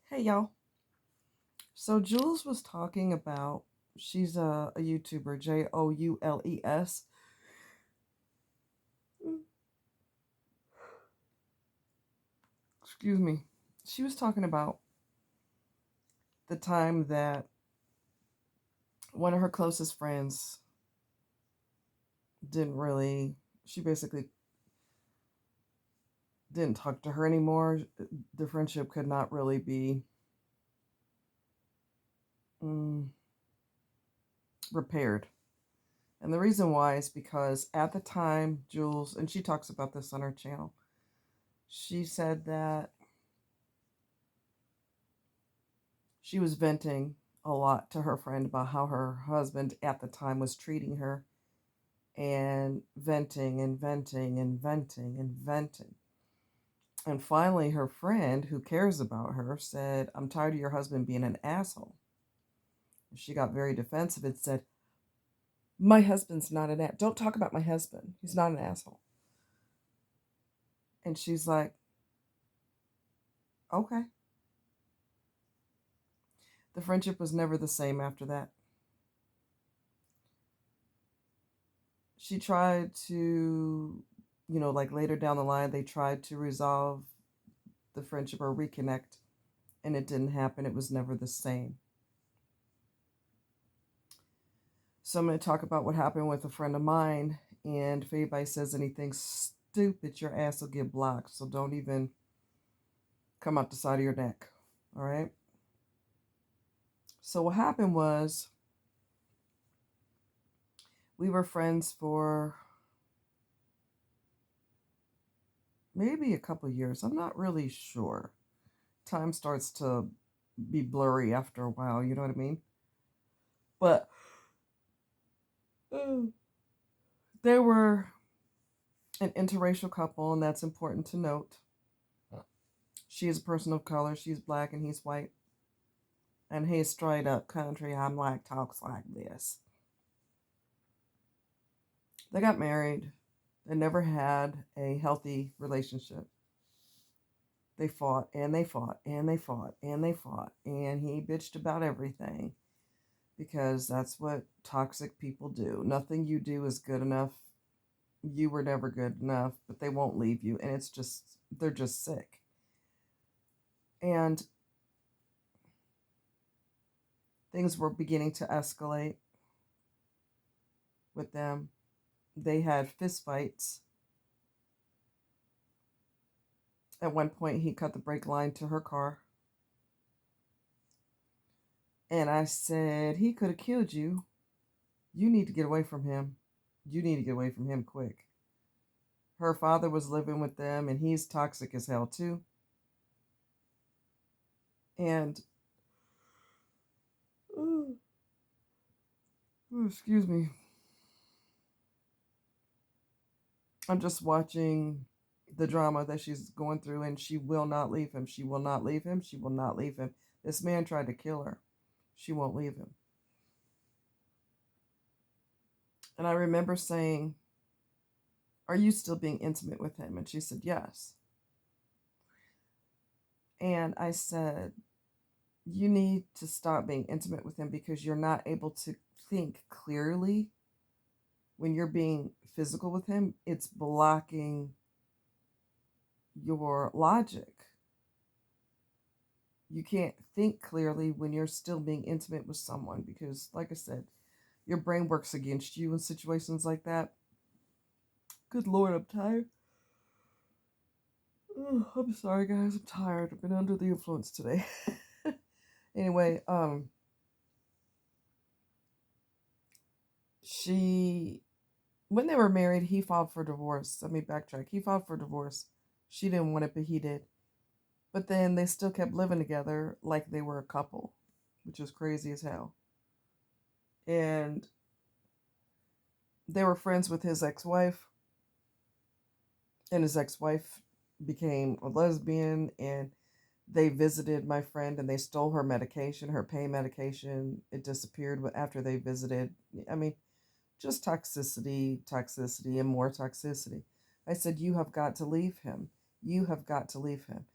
Hey y'all. So Jules was talking about she's a YouTuber, Joules. Excuse me. She was talking about the time that one of her closest friends didn't really she basically didn't talk to her anymore. The friendship could not really be mm, repaired. And the reason why is because at the time, Jules, and she talks about this on her channel, she said that she was venting a lot to her friend about how her husband at the time was treating her, and venting and venting and venting and venting. And finally, her friend, who cares about her, said, "I'm tired of your husband being an asshole." She got very defensive and said, "My husband's not an ass. Don't talk about my husband. He's not an asshole." And she's like, "Okay." The friendship was never the same after that. She tried to, like later down the line, they tried to resolve the friendship or reconnect, and it didn't happen. It was never the same. So I'm going to talk about what happened with a friend of mine. And if anybody says anything stupid, your ass will get blocked. So don't even come out the side of your neck. All right. So what happened was we were friends for maybe a couple years. I'm not really sure. Time starts to be blurry after a while. You know what I mean? But uh, they were an interracial couple, and that's important to note. She is a person of color. She's black and he's white. And he's straight up country. I'm like, talks like this. They got married. They never had a healthy relationship. They fought and they fought and they fought and they fought. And he bitched about everything because that's what toxic people do. Nothing you do is good enough. You were never good enough, but they won't leave you. And it's just, they're just sick. And things were beginning to escalate with them. They had fistfights. At one point, he cut the brake line to her car. And I said, he could have killed you. You need to get away from him. You need to get away from him quick. Her father was living with them, and he's toxic as hell, too. And, oh, excuse me, I'm just watching the drama that she's going through, and she will not leave him. She will not leave him. She will not leave him. This man tried to kill her. She won't leave him. And I remember saying, "Are you still being intimate with him?" And she said, "Yes." And I said, "You need to stop being intimate with him because you're not able to think clearly when you're being physical with him. It's blocking your logic. You can't think clearly when you're still being intimate with someone because, like I said, your brain works against you in situations like that." Good Lord, I'm tired. Oh, I'm sorry, guys. I'm tired. I've been under the influence today. Anyway, she, when they were married, he filed for divorce. Let me backtrack. He filed for divorce. She didn't want it, but he did. But then they still kept living together like they were a couple, which is crazy as hell. And they were friends with his ex wife, and his ex wife became a lesbian. And they visited my friend and they stole her medication, her pain medication. It disappeared after they visited. I mean, just toxicity, toxicity, and more toxicity. I said, "You have got to leave him. You have got to leave him."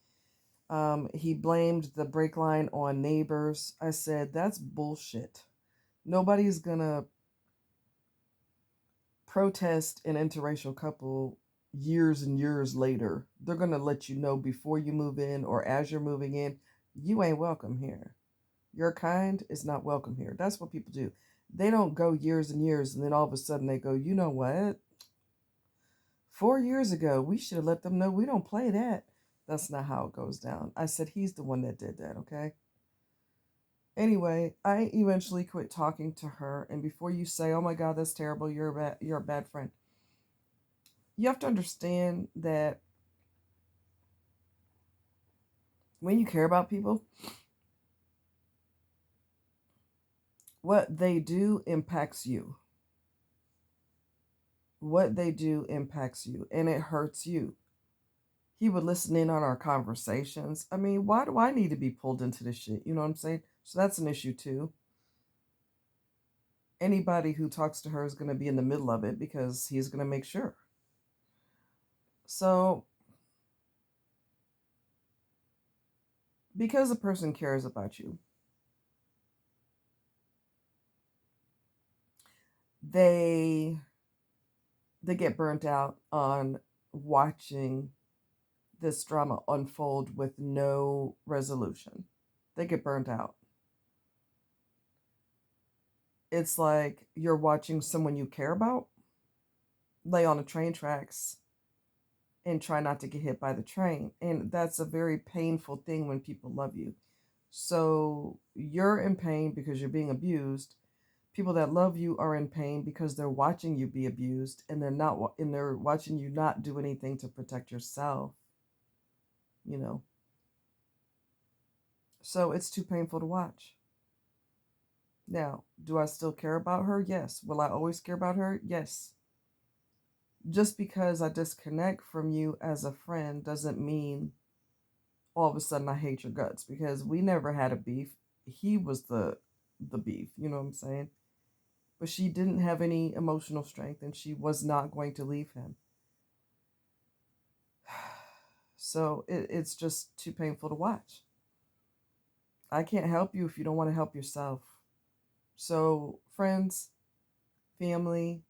He blamed the brake line on neighbors. I said, that's bullshit. Nobody's gonna protest an interracial couple years and years later. They're gonna let you know before you move in or as you're moving in, you ain't welcome here. Your kind is not welcome here. That's what people do. They don't go years and years and then all of a sudden they go, you know what? 4 years ago, we should have let them know we don't play that. That's not how it goes down. I said he's the one that did that, okay? Anyway, I eventually quit talking to her, and before you say, "Oh my God, that's terrible," you're a bad friend. You have to understand that when you care about people, what they do impacts you. What they do impacts you, and it hurts you. He would listen in on our conversations. I mean, why do I need to be pulled into this shit? You know what I'm saying? So that's an issue too. Anybody who talks to her is going to be in the middle of it because he's going to make sure. So, because a person cares about you, they get burnt out on watching this drama unfold with no resolution. They get burnt out. It's like you're watching someone you care about lay on the train tracks and try not to get hit by the train. And that's a very painful thing when people love you. So you're in pain because you're being abused. People that love you are in pain because they're watching you be abused and they're watching you not do anything to protect yourself, you know. So it's too painful to watch. Now, do I still care about her? Yes. Will I always care about her? Yes. Just because I disconnect from you as a friend doesn't mean all of a sudden I hate your guts because we never had a beef. He was the beef, you know what I'm saying? But she didn't have any emotional strength and she was not going to leave him. So it's just too painful to watch. I can't help you if you don't want to help yourself. So, friends, family,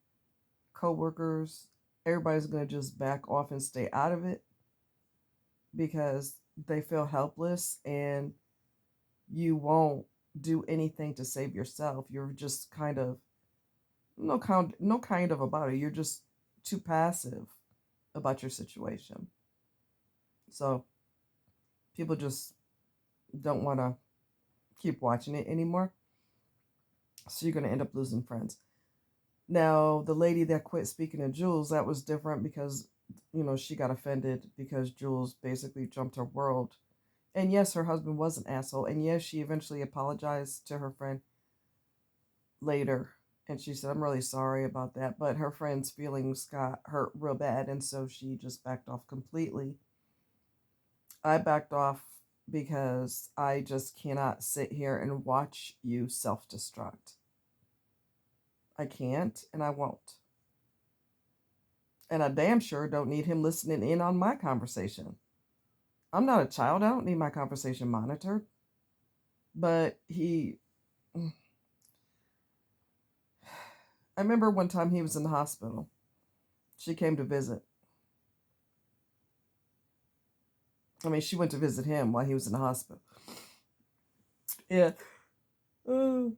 co-workers, everybody's going to just back off and stay out of it because they feel helpless and you won't do anything to save yourself. You're just kind of no kind of about it. You're just too passive about your situation. So people just don't want to keep watching it anymore. So you're going to end up losing friends. Now, the lady that quit speaking to Jules, that was different because, she got offended because Jules basically jumped her world. And yes, her husband was an asshole. And yes, she eventually apologized to her friend later. And she said, I'm really sorry about that. But her friend's feelings got hurt real bad. And so she just backed off completely. I backed off because I just cannot sit here and watch you self destruct. I can't and I won't. And I damn sure don't need him listening in on my conversation. I'm not a child. I don't need my conversation monitored. But I remember one time he was in the hospital. She came to visit. I mean, she went to visit him while he was in the hospital. Yeah. Uh,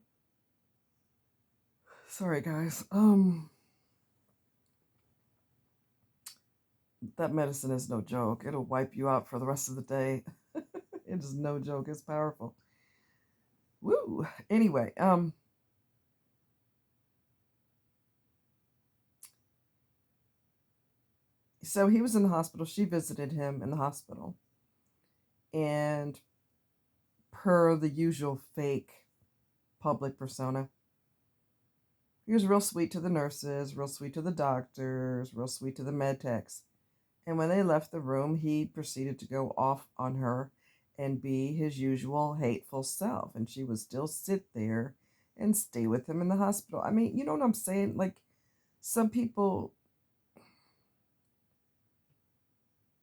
sorry, guys. That medicine is no joke. It'll wipe you out for the rest of the day. It is no joke. It's powerful. Woo. Anyway, so he was in the hospital. She visited him in the hospital. And per the usual fake public persona, he was real sweet to the nurses, real sweet to the doctors, real sweet to the med techs. And when they left the room, he proceeded to go off on her and be his usual hateful self. And she would still sit there and stay with him in the hospital. I mean, you know what I'm saying? Like, some people,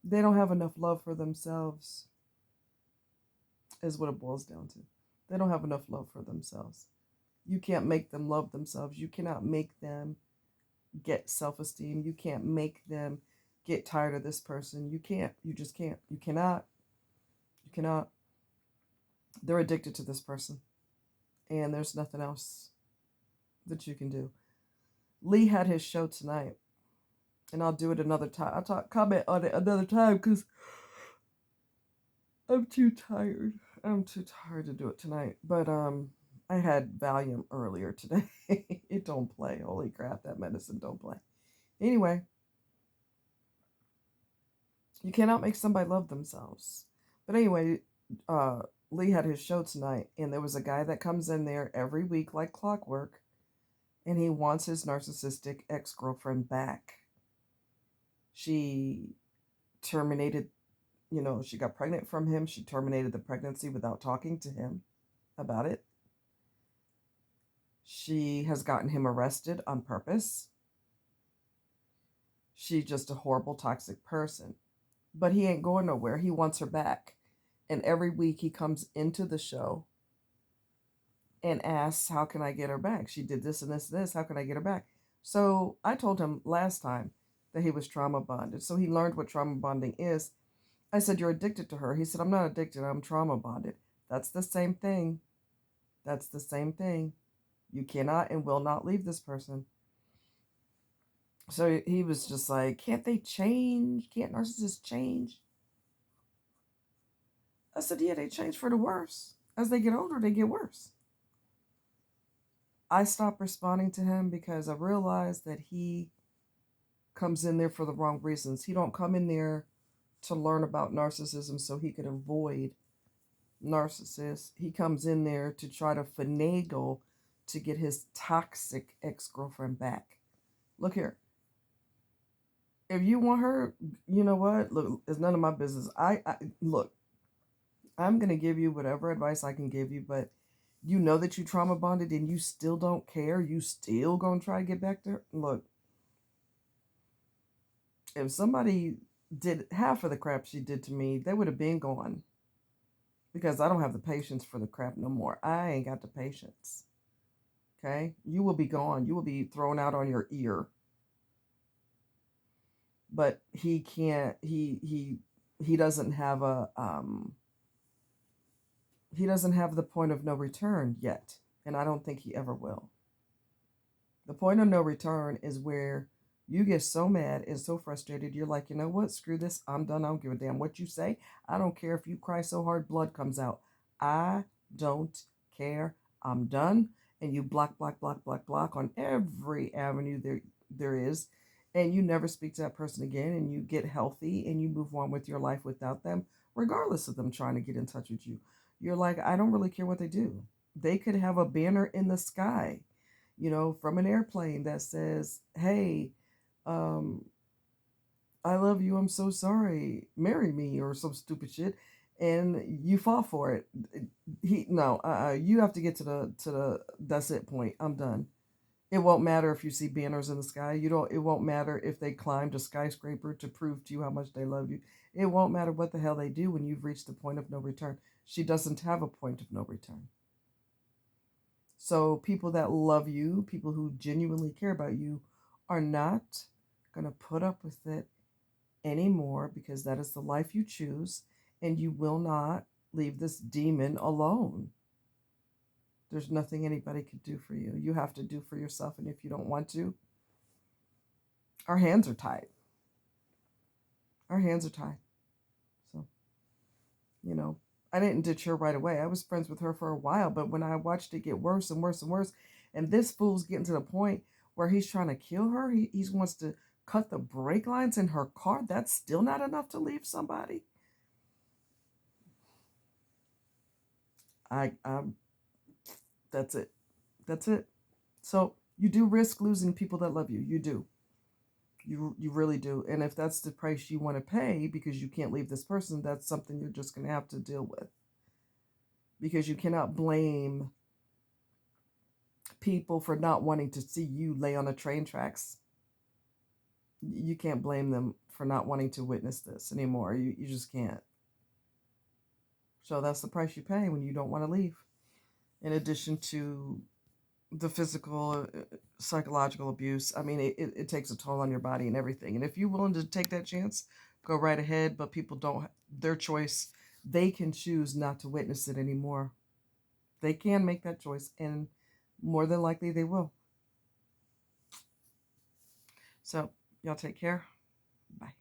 they don't have enough love for themselves. is what it boils down to. They don't have enough love for themselves. You can't make them love themselves. You cannot make them get self esteem. You can't make them get tired of this person. You can't. You just can't. You cannot. You cannot. They're addicted to this person. And there's nothing else that you can do. Lee had his show tonight. And I'll do it another time. I'll comment on it another time because I'm too tired. I'm too tired to do it tonight. But I had Valium earlier today. It don't play. Holy crap, that medicine don't play. Anyway, you cannot make somebody love themselves. But anyway, Lee had his show tonight, and there was a guy that comes in there every week like clockwork, and he wants his narcissistic ex-girlfriend back. She terminated, she got pregnant from him. She terminated the pregnancy without talking to him about it. She has gotten him arrested on purpose. She's just a horrible, toxic person. But he ain't going nowhere. He wants her back. And every week he comes into the show and asks, how can I get her back? She did this and this and this. How can I get her back? So I told him last time that he was trauma bonded. So he learned what trauma bonding is. I said, you're addicted to her. He said, I'm not addicted. I'm trauma bonded. That's the same thing. That's the same thing. You cannot and will not leave this person. So he was just like, can't they change? Can't narcissists change? I said, yeah, they change for the worse. As they get older, they get worse. I stopped responding to him because I realized that he comes in there for the wrong reasons. He don't come in there to learn about narcissism so he could avoid narcissists. He comes in there to try to finagle to get his toxic ex-girlfriend back. Look here. If you want her, you know what? Look, it's none of my business. Look, I'm going to give you whatever advice I can give you, but you know that you trauma bonded and you still don't care. You still going to try to get back to her. Look, if somebody did half of the crap she did to me, they would have been gone. Because I don't have the patience for the crap no more. I ain't got the patience. Okay? You will be gone. You will be thrown out on your ear. But he can't, he doesn't have he doesn't have the point of no return yet. And I don't think he ever will. The point of no return is where you get so mad and so frustrated, you're like, you know what? Screw this. I'm done. I don't give a damn what you say. I don't care if you cry so hard blood comes out. I don't care. I'm done. And you block on every avenue there is. And you never speak to that person again. And you get healthy and you move on with your life without them, regardless of them trying to get in touch with you. You're like, I don't really care what they do. They could have a banner in the sky, from an airplane that says, hey, I love you, I'm so sorry, marry me, or some stupid shit, and you fall for it. You have to get to the that's it point. I'm done. It won't matter if you see banners in the sky. It won't matter if they climbed a skyscraper to prove to you how much they love you. It won't matter what the hell they do when you've reached the point of no return. She doesn't have a point of no return. So people that love you, people who genuinely care about you, are not going to put up with it anymore because that is the life you choose, and you will not leave this demon alone. There's nothing anybody could do for you. You have to do for yourself, and if you don't want to, our hands are tied. Our hands are tied. So, I didn't ditch her right away. I was friends with her for a while, but when I watched it get worse and worse and worse, and this fool's getting to the point where he's trying to kill her, he wants to cut the brake lines in her car, that's still not enough to leave somebody. That's it. That's it. So you do risk losing people that love you. You do. You really do. And if that's the price you want to pay because you can't leave this person, that's something you're just going to have to deal with. Because you cannot blame people for not wanting to see you lay on the train tracks. You can't blame them for not wanting to witness this anymore. You just can't. So that's the price you pay when you don't want to leave. In addition to the physical, psychological abuse, I mean, it takes a toll on your body and everything. And if you're willing to take that chance, go right ahead. But people don't, their choice, they can choose not to witness it anymore. They can make that choice, and more than likely they will. So, y'all take care. Bye.